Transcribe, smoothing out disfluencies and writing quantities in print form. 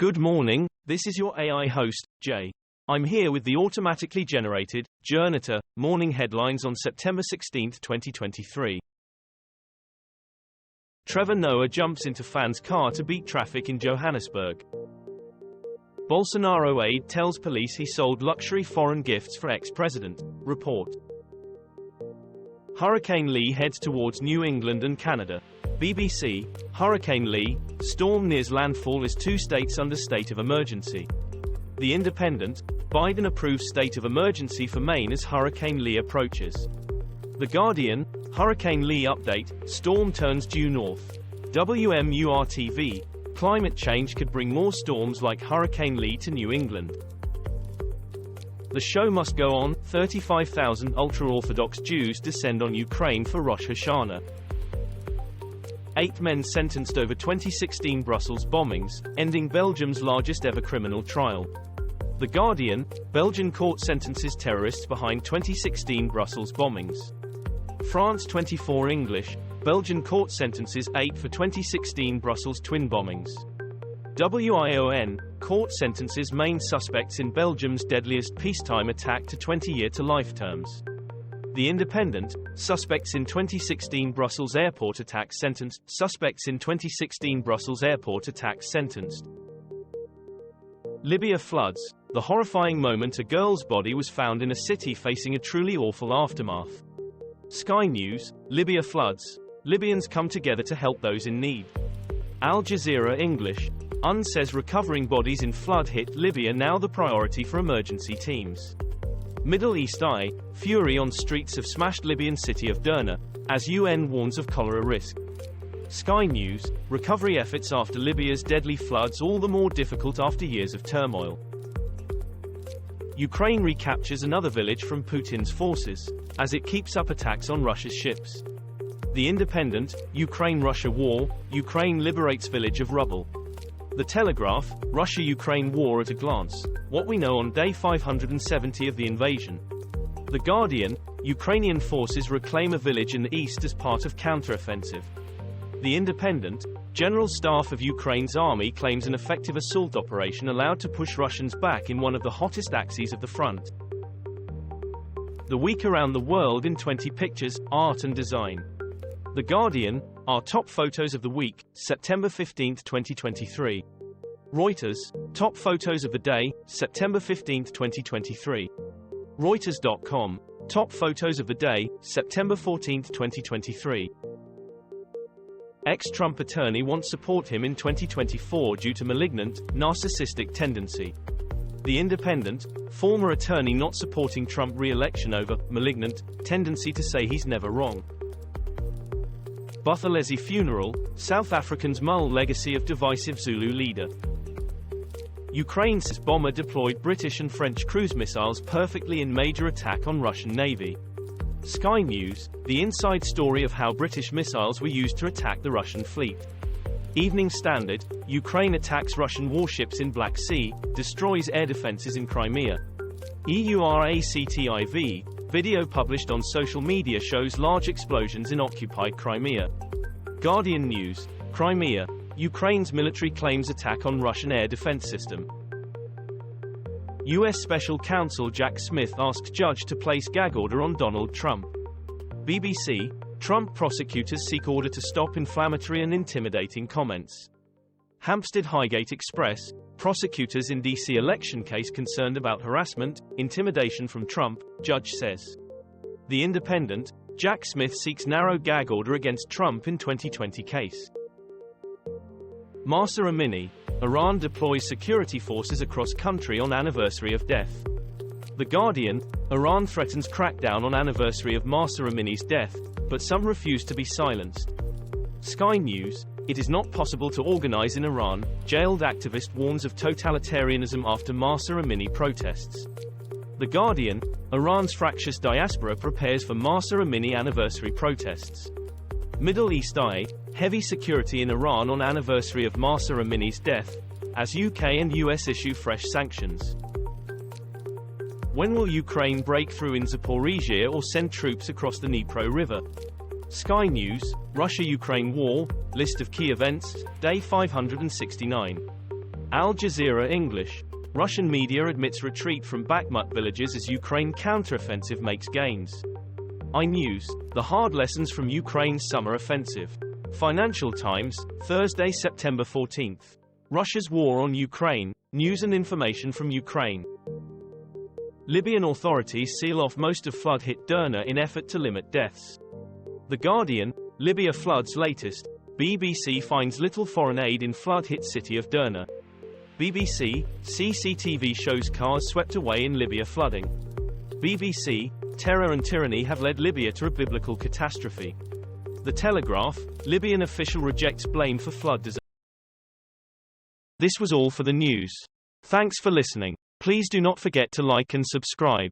Good morning, this is your AI host, Jay. I'm here with the automatically generated, Journato, morning headlines on September 16, 2023. Trevor Noah jumps into fan's car to beat traffic in Johannesburg. Bolsonaro aide tells police he sold luxury foreign gifts for ex-president. Report. Hurricane Lee heads towards New England and Canada. BBC, Hurricane Lee, storm nears landfall as two states under state of emergency. The Independent, Biden approves state of emergency for Maine as Hurricane Lee approaches. The Guardian, Hurricane Lee update, storm turns due north. WMUR-TV, climate change could bring more storms like Hurricane Lee to New England. The show must go on. 35,000 ultra-Orthodox Jews descend on Ukraine for Rosh Hashanah. 8 men sentenced over 2016 Brussels bombings, ending Belgium's largest ever criminal trial. The Guardian, Belgian court sentences terrorists behind 2016 Brussels bombings. France 24 English, Belgian court sentences 8 for 2016 Brussels twin bombings. WION, court sentences main suspects in Belgium's deadliest peacetime attack to 20-year to life terms. The Independent, suspects in 2016 Brussels airport attack sentenced. Suspects in 2016 Brussels airport attack sentenced. Libya floods, the horrifying moment a girl's body was found in a city facing a truly awful aftermath. Sky News, Libya floods, Libyans come together to help those in need. Al Jazeera English, UN says recovering bodies in flood-hit Libya now the priority for emergency teams. Middle East Eye, fury on streets of smashed Libyan city of Derna, as UN warns of cholera risk. Sky News, recovery efforts after Libya's deadly floods all the more difficult after years of turmoil. Ukraine recaptures another village from Putin's forces, as it keeps up attacks on Russia's ships. The Independent, Ukraine-Russia war, Ukraine liberates village of rubble. The Telegraph, Russia-Ukraine war at a glance, what we know on day 570 of the invasion. The Guardian, Ukrainian forces reclaim a village in the east as part of counteroffensive. The Independent, General Staff of Ukraine's army claims an effective assault operation allowed to push Russians back in one of the hottest axes of the front. The week around the world in 20 pictures, art and design. The Guardian, our top photos of the week, September 15, 2023. Reuters, top photos of the day, September 15, 2023. Reuters.com, top photos of the day, September 14, 2023. Ex-Trump attorney wants support him in 2024 due to malignant, narcissistic tendency. The Independent, former attorney not supporting Trump re-election over malignant tendency to say he's never wrong. Buthelezi funeral, South African's mull legacy of divisive Zulu leader. Ukraine's bomber deployed British and French cruise missiles perfectly in major attack on Russian Navy. Sky News, the inside story of how British missiles were used to attack the Russian fleet. Evening Standard, Ukraine attacks Russian warships in Black Sea, destroys air defenses in Crimea. EURACTIV, video published on social media shows large explosions in occupied Crimea. Guardian News, Crimea, Ukraine's military claims attack on Russian air defense system. U.S. Special Counsel Jack Smith asks judge to place gag order on Donald Trump. BBC, Trump prosecutors seek order to stop inflammatory and intimidating comments. Hampstead Highgate Express, prosecutors in D.C. election case concerned about harassment, intimidation from Trump, judge says. The Independent, Jack Smith seeks narrow gag order against Trump in 2020 case. Mahsa Amini, Iran deploys security forces across country on anniversary of death. The Guardian, Iran threatens crackdown on anniversary of Mahsa Amini's death, but some refuse to be silenced. Sky News, it is not possible to organize in Iran, jailed activist warns of totalitarianism after Mahsa Amini protests. The Guardian, Iran's fractious diaspora prepares for Mahsa Amini anniversary protests. Middle East Eye, heavy security in Iran on anniversary of Mahsa Amini's death, as UK and US issue fresh sanctions. When will Ukraine break through in Zaporizhzhia or send troops across the Dnipro River? Sky News, Russia-Ukraine war, list of key events, day 569. Al Jazeera English. Russian media admits retreat from Bakhmut villages as Ukraine counteroffensive makes gains. iNews, the hard lessons from Ukraine's summer offensive. Financial Times, Thursday, September 14th. Russia's war on Ukraine, news and information from Ukraine. Libyan authorities seal off most of flood-hit Derna in effort to limit deaths. The Guardian, Libya floods latest, BBC finds little foreign aid in flood-hit city of Derna. BBC, CCTV shows cars swept away in Libya flooding. BBC, terror and tyranny have led Libya to a biblical catastrophe. The Telegraph, Libyan official rejects blame for flood disaster. This was all for the news. Thanks for listening. Please do not forget to like and subscribe.